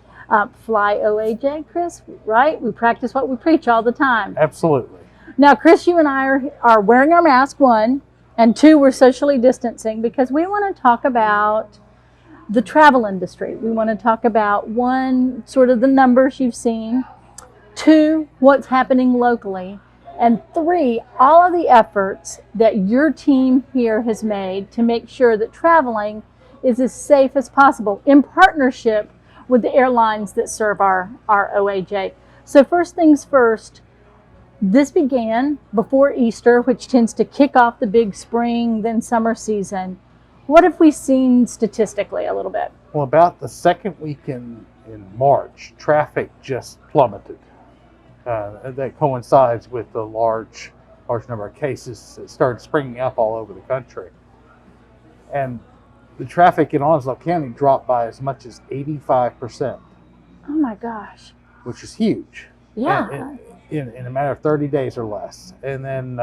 Fly OAJ, Chris, right? We practice what we preach all the time. Absolutely. Now, Chris, you and I are wearing our mask, one, and two, we're socially distancing because we want to talk about the travel industry. We want to talk about, one, sort of the numbers you've seen, two, what's happening locally, and three, all of the efforts that your team here has made to make sure that traveling is as safe as possible in partnership with the airlines that serve our OAJ. So first things first, this began before Easter, which tends to kick off the big spring, then summer season. What have we seen statistically a little bit? Well, about the second week in March, traffic just plummeted. That coincides with the large number of cases that started springing up all over the country. And the traffic in Onslow County dropped by as much as 85%. Oh my gosh. Which is huge. Yeah. In a matter of 30 days or less. And then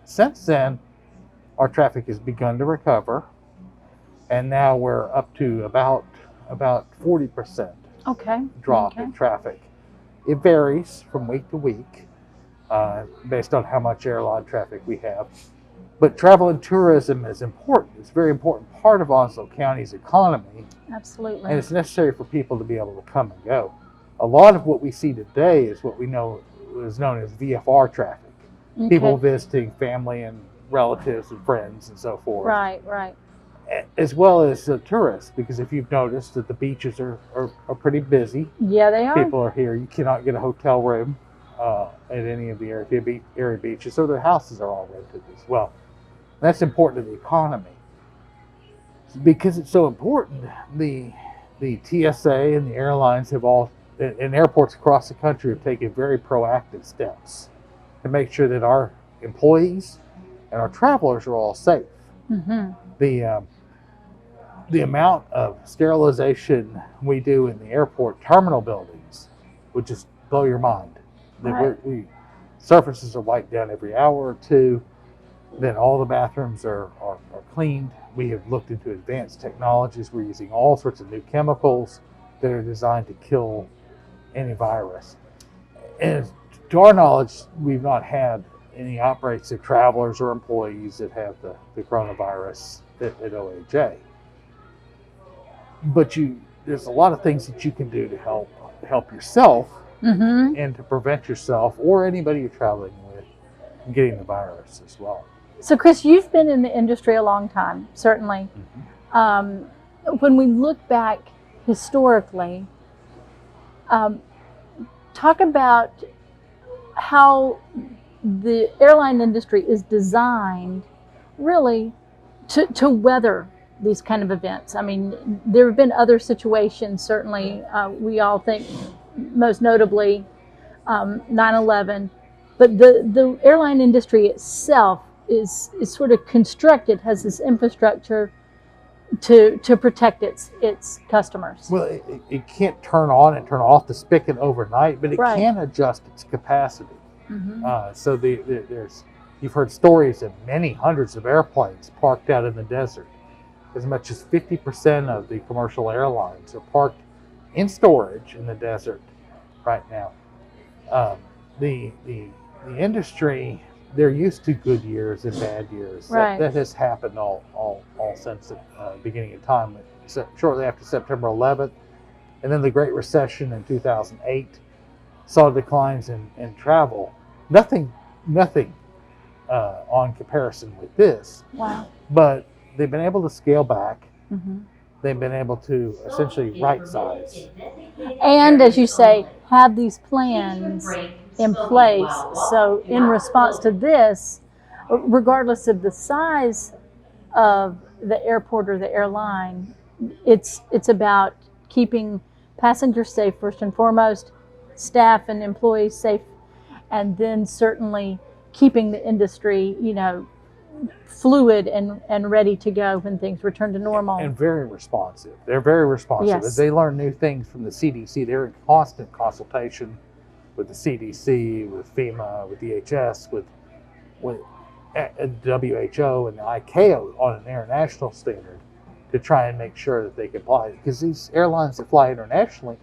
since then, our traffic has begun to recover, and now we're up to about 40% Okay. drop Okay. in traffic. It varies from week to week based on how much airline traffic we have. But travel and tourism is important. It's a very important part of Onslow County's economy, Absolutely. and it's necessary for people to be able to come and go. A lot of what we see today is what we know is known as VFR traffic. Okay. People visiting family and relatives and friends and so forth. Right, right. As well as tourists, because if you've noticed that the beaches are pretty busy. Yeah, they are. People are here. You cannot get a hotel room at any of the area beaches, so their houses are all rented as well. That's important to the economy. Because it's so important, the TSA and the airlines have all, and airports across the country have taken very proactive steps to make sure that our employees and our travelers are all safe. Mm-hmm. The amount of sterilization we do in the airport terminal buildings would just blow your mind. Right. Surfaces are wiped down every hour or two. Then all the bathrooms are cleaned. We have looked into advanced technologies. We're using all sorts of new chemicals that are designed to kill any virus. And to our knowledge, we've not had any outbreaks of travelers or employees that have the coronavirus at OAJ. But there's a lot of things that you can do to help yourself Mm-hmm. and to prevent yourself or anybody you're traveling with from getting the virus as well. So, Chris, you've been in the industry a long time, certainly. Mm-hmm. When we look back historically, talk about how the airline industry is designed really to weather these kind of events. I mean, there have been other situations, certainly. We all think, most notably, 9/11. But the airline industry itself is sort of constructed, has this infrastructure to protect its customers. Well, it can't turn on and turn off the spigot overnight, but it Right. can adjust its capacity. Mm-hmm. So you've heard stories of many hundreds of airplanes parked out in the desert. As much as 50% of the commercial airlines are parked in storage in the desert right now. The industry, they're used to good years and bad years. Right. That has happened all since the beginning of time. Shortly after September 11th, and then the Great Recession in 2008 saw declines in travel. Nothing on comparison with this. Wow. But they've been able to scale back. Mm-hmm. They've been able to essentially right size. And as you say, have these plans in place. So in response to this, regardless of the size of the airport or the airline, it's about keeping passengers safe first and foremost, staff and employees safe, and then certainly keeping the industry, fluid and ready to go when things return to normal. And very responsive. They're very responsive. Yes. As they learn new things from the CDC, they're in constant consultation with the CDC, with FEMA, with DHS, with WHO and the ICAO on an international standard to try and make sure that they comply. Because these airlines that fly internationally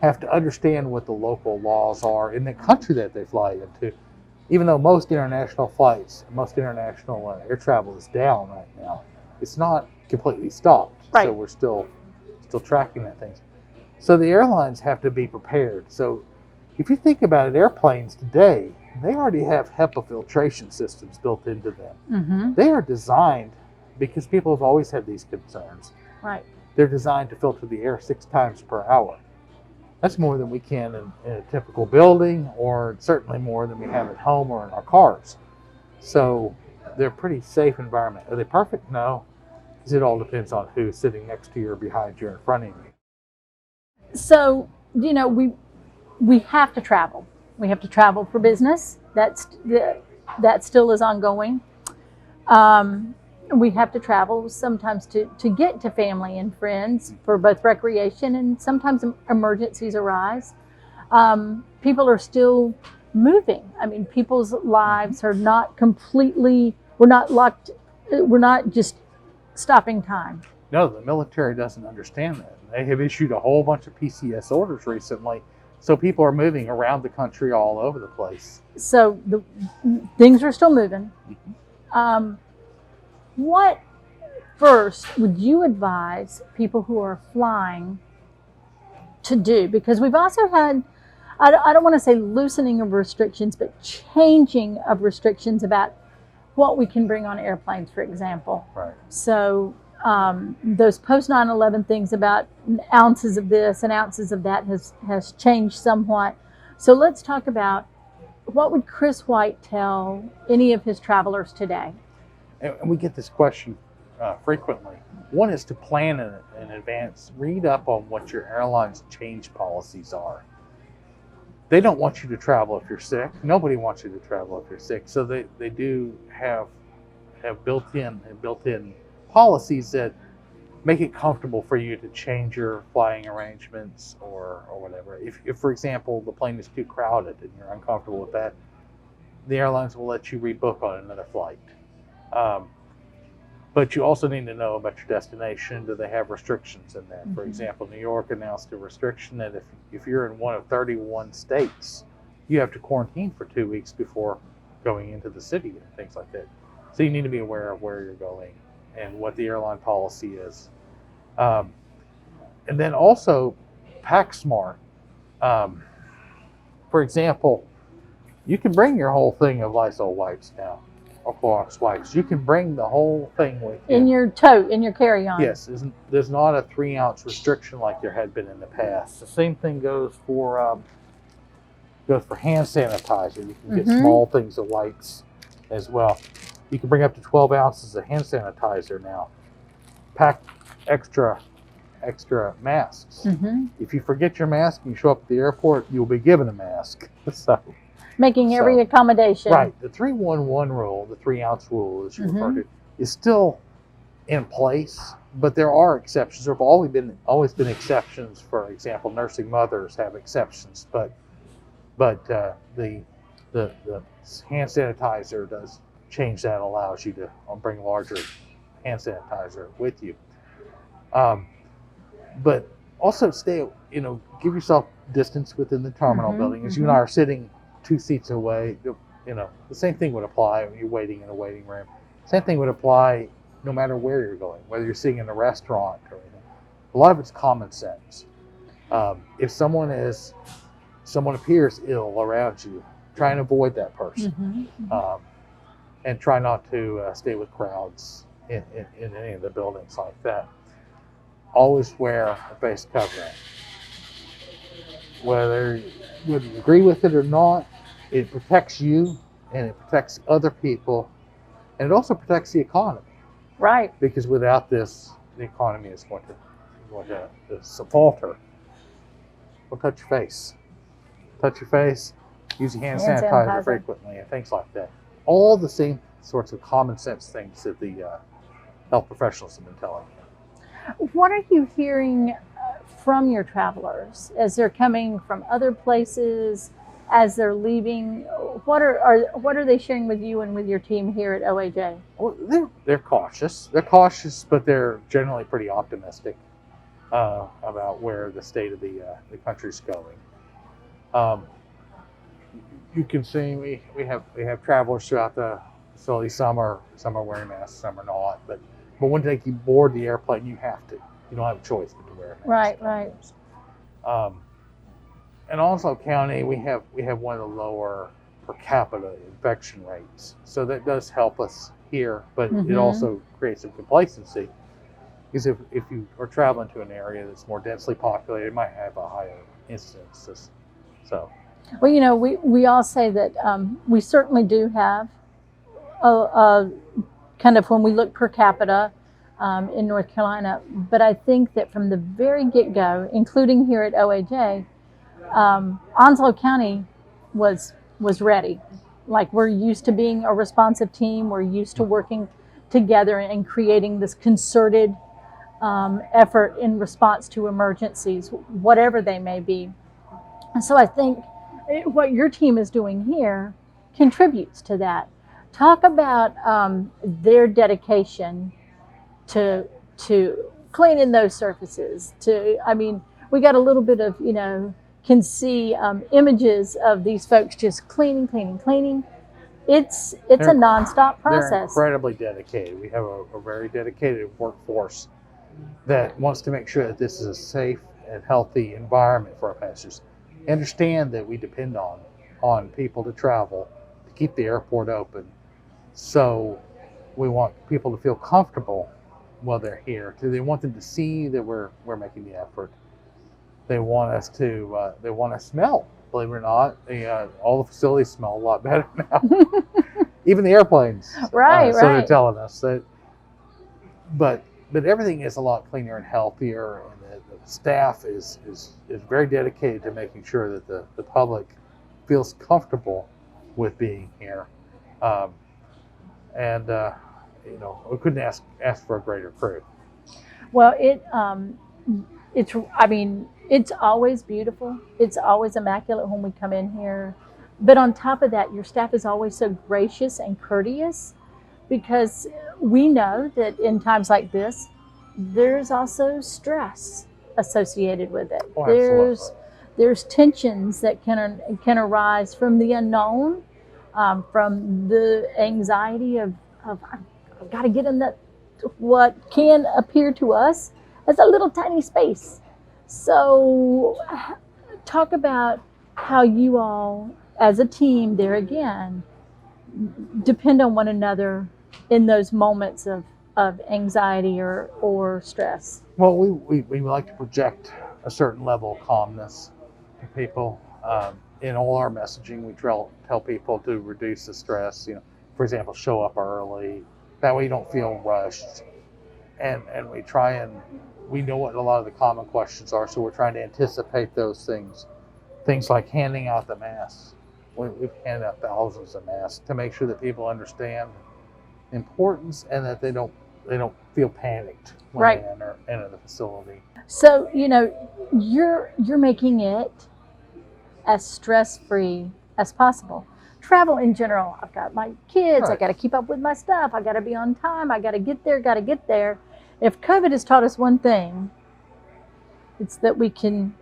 have to understand what the local laws are in the country that they fly into. Even though most international flights, most international air travel is down right now, it's not completely stopped. Right. So we're still tracking that things. So the airlines have to be prepared. So if you think about it, airplanes today, they already have HEPA filtration systems built into them. Mm-hmm. They are designed, because people have always had these concerns, Right. they're designed to filter the air 6 times per hour. That's more than we can in a typical building, or certainly more than we have at home or in our cars. So they're a pretty safe environment. Are they perfect? No, because it all depends on who's sitting next to you or behind you or in front of you. So, we have to travel. We have to travel for business. That still is ongoing. We have to travel sometimes to get to family and friends for both recreation, and sometimes emergencies arise. People are still moving. I mean, people's lives are not completely, we're not locked we're not just stopping time. No, the military doesn't understand that. They have issued a whole bunch of PCS orders recently, so people are moving around the country all over the place. So things are still moving. What first would you advise people who are flying to do? Because we've also had, I don't want to say loosening of restrictions, but changing of restrictions about what we can bring on airplanes, for example. Right. So those post 9/11 things about ounces of this and ounces of that has changed somewhat. So let's talk about, what would Chris White tell any of his travelers today? And we get this question frequently. One is to plan in advance. Read up on what your airline's change policies are. They don't want you to travel if you're sick. Nobody wants you to travel if you're sick. So they do have built-in policies that make it comfortable for you to change your flying arrangements or whatever. If, for example, the plane is too crowded and you're uncomfortable with that, the airlines will let you rebook on another flight. But you also need to know about your destination. Do they have restrictions in that? For example, New York announced a restriction that if you're in one of 31 states, you have to quarantine for 2 weeks before going into the city and things like that. So you need to be aware of where you're going and what the airline policy is. And then also pack smart. For example, you can bring your whole thing of Lysol wipes now. Clorox wipes. You can bring the whole thing with you. In your tote, in your carry-on. Yes, there's not a 3-ounce restriction like there had been in the past. The same thing goes for hand sanitizer. You can get small things of wipes as well. You can bring up to 12 ounces of hand sanitizer now. Pack extra masks. If you forget your mask and you show up at the airport, you'll be given a mask. Making every accommodation. Right. The 3-1-1 rule, the 3-ounce rule, as you refer to, is still in place, but there are exceptions. There have always been exceptions. For example, nursing mothers have exceptions, but the hand sanitizer does change that, allows you to bring larger hand sanitizer with you. But also give yourself distance within the terminal building. As you and I are sitting 2 seats away, the same thing would apply when you're waiting in a waiting room. Same thing would apply no matter where you're going, whether you're sitting in a restaurant or anything. A lot of it's common sense. If someone appears ill around you, try and avoid that person, and try not to stay with crowds in any of the buildings like that. Always wear a face covering. Whether you agree with it or not, it protects you and it protects other people, and it also protects the economy. Right. Because without this, the economy is going to falter. Well, touch your face. Touch your face. Use your hand sanitizer frequently and things like that. All the same sorts of common sense things that the health professionals have been telling you. What are you hearing from your travelers as they're coming from other places, as they're leaving? What are they sharing with you and with your team here at OAJ? Well, they're cautious. They're cautious, but they're generally pretty optimistic about where the state of the country's going. You can see we have travelers throughout the facility. Some are wearing masks, some are not. But when they board the airplane, you have to. You don't have a choice but to wear a mask. Right. In Onslow County, we have one of the lower per capita infection rates, so that does help us here. But it also creates some complacency, because if you are traveling to an area that's more densely populated, it might have a higher incidence. So. Well, we all say that we certainly do have a kind of, when we look per capita in North Carolina, but I think that from the very get-go, including here at OAJ, Onslow County was ready. Like, we're used to being a responsive team. We're used to working together and creating this concerted effort in response to emergencies, whatever they may be. And so I think what your team is doing here contributes to that, Talk about their dedication to cleaning those surfaces. We got a little bit of, can see images of these folks just cleaning. It's a nonstop process. They're incredibly dedicated. We have a very dedicated workforce that wants to make sure that this is a safe and healthy environment for our passengers. Understand that we depend on people to travel to keep the airport open. So we want people to feel comfortable while they're here. They want them to see that we're making the effort. They want us to smell. Believe it or not, all the facilities smell a lot better now. Even the airplanes. Right. So they're telling us that. But everything is a lot cleaner and healthier, and the staff is very dedicated to making sure that the public feels comfortable with being here. We couldn't ask for a greater crew. Well, it's always beautiful. It's always immaculate when we come in here. But on top of that, your staff is always so gracious and courteous, because we know that in times like this, there's also stress associated with it. Oh, there's tensions that can arise from the unknown, from the anxiety of I've got to get in that what can appear to us as a little tiny space. So talk about how you all as a team there again depend on one another in those moments of anxiety or stress. Well, we like to project a certain level of calmness to people. In all our messaging, we tell people to reduce the stress. For example, show up early. That way you don't feel rushed. And we know what a lot of the common questions are, so we're trying to anticipate those things. Things like handing out the masks. We've handed out thousands of masks to make sure that people understand the importance and that they don't feel panicked when they enter the facility. So, you're making it as stress-free as possible. Travel in general, I've got my kids, Right. I got to keep up with my stuff, I got to be on time, I got to get there. If COVID has taught us one thing, it's that we can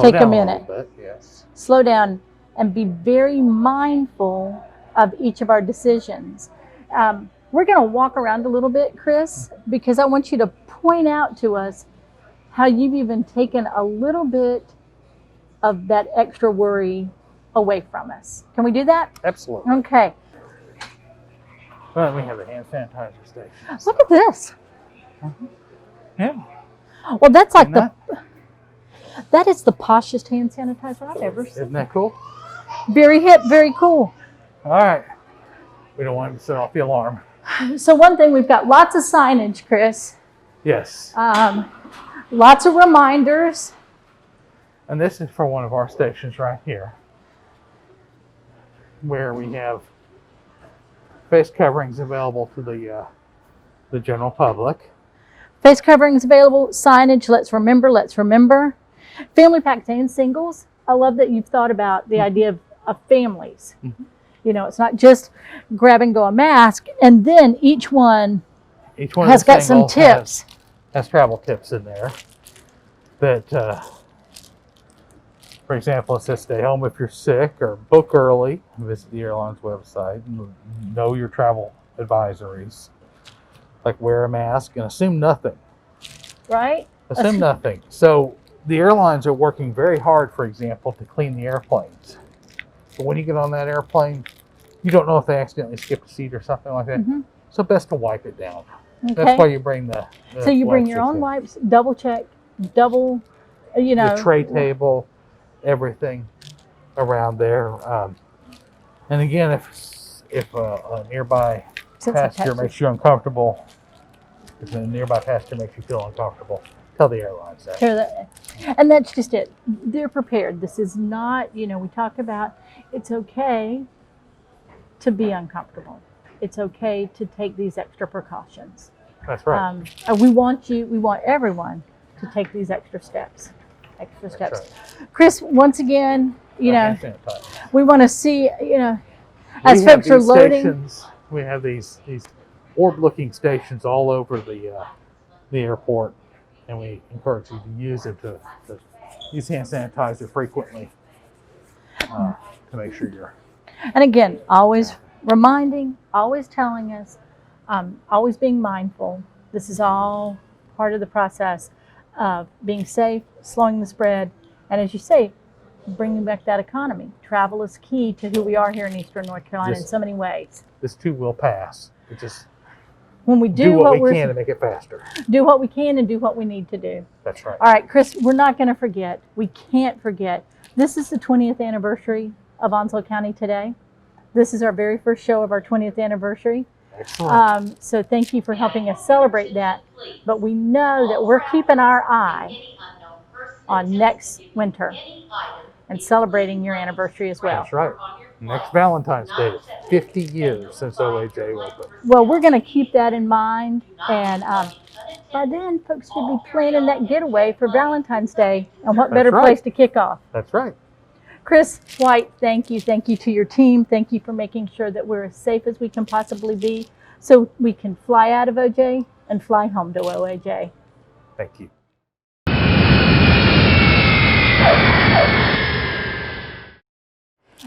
take a minute, little bit, yes. slow down, and be very mindful of each of our decisions. We're going to walk around a little bit, Chris, because I want you to point out to us how you've even taken a little bit of that extra worry away from us. Can we do that? Absolutely. Okay. Well, we have a hand sanitizer station. Look at this. Yeah. Well, that's like that is the poshest hand sanitizer I've ever seen. Isn't that cool? Very hip, very cool. All right. We don't want to set off the alarm. So one thing, we've got lots of signage, Chris. Yes. Lots of reminders. And this is for one of our stations right here, where we have face coverings available to the general public. Face coverings available, signage, let's remember. Family packs and singles. I love that you've thought about the idea of families. Mm-hmm. It's not just grab and go a mask, and then each one has of the got some singles tips. Has travel tips in there that, for example, it says stay home if you're sick, or book early, visit the airline's website, and know your travel advisories, like wear a mask and assume nothing. Right? Assume nothing. So the airlines are working very hard, for example, to clean the airplanes. But when you get on that airplane, you don't know if they accidentally skipped a seat or something like that. Mm-hmm. So best to wipe it down. Okay. That's why you bring the So you bring wipes your with own you. wipes, double check, The tray table, everything around there. And again, if a nearby passenger makes you uncomfortable, if a nearby passenger makes you feel uncomfortable, tell the airlines that. And that's just it. They're prepared. This is not, we talk about it's okay to be uncomfortable. It's okay to take these extra precautions. That's right. We want everyone to take these extra steps. That's right. Chris, once again, we want to see, As We have folks are these loading, stations, we have these orb-looking stations all over the airport, and we encourage you to use it to use hand sanitizer frequently to make sure you're. and again, always reminding, always telling us, always being mindful. This is all part of the process of being safe, slowing the spread, and as you say, bringing back that economy. Travel is key to who we are here in Eastern North Carolina in so many ways. This too will pass. It just When we do what we can to make it faster. do what we can and do what we need to do. That's right. All right, Chris, we're not going to forget. We can't forget. This is the 20th anniversary of Onslow County today. This is our very first show of our 20th anniversary. Excellent. So thank you for helping us celebrate that. But we know that we're keeping our eye on next winter and celebrating your anniversry as well. That's right. Next Valentine's Day is 50 years since OAJ opened. Well, we're going to keep that in mind. And by then, folks should be planning that getaway for Valentine's Day. And what better place to kick off? That's right. Chris White, thank you. Thank you to your team. Thank you for making sure that we're as safe as we can possibly be so we can fly out of OJ and fly home to OAJ. Thank you.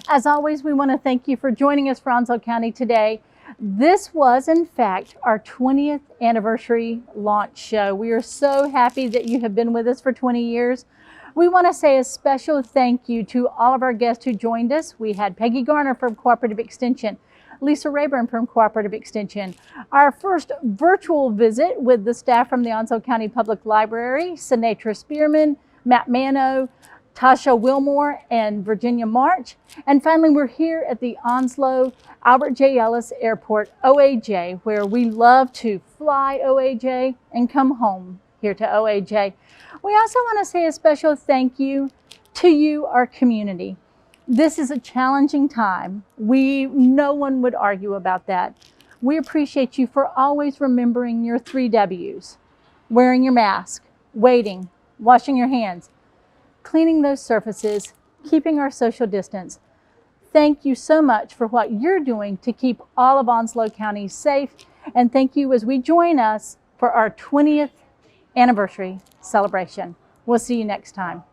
As always, we want to thank you for joining us for Onslow County today. This was, in fact, our 20th anniversary launch show. We are so happy that you have been with us for 20 years. We want to say a special thank you to all of our guests who joined us. We had Peggy Garner from Cooperative Extension, Lisa Rayburn from Cooperative Extension, our first virtual visit with the staff from the Onslow County Public Library, Sinatra Spearman, Matt Mano, Tasha Wilmore, and Virginia March. And finally, we're here at the Onslow Albert J. Ellis Airport, OAJ, where we love to fly OAJ and come home here to OAJ. We also want to say a special thank you to you, our community. This is a challenging time. No one would argue about that. We appreciate you for always remembering your 3 W's: wearing your mask, waiting, washing your hands, cleaning those surfaces, keeping our social distance. Thank you so much for what you're doing to keep all of Onslow County safe. And thank you as we join us for our 20th anniversary celebration. We'll see you next time.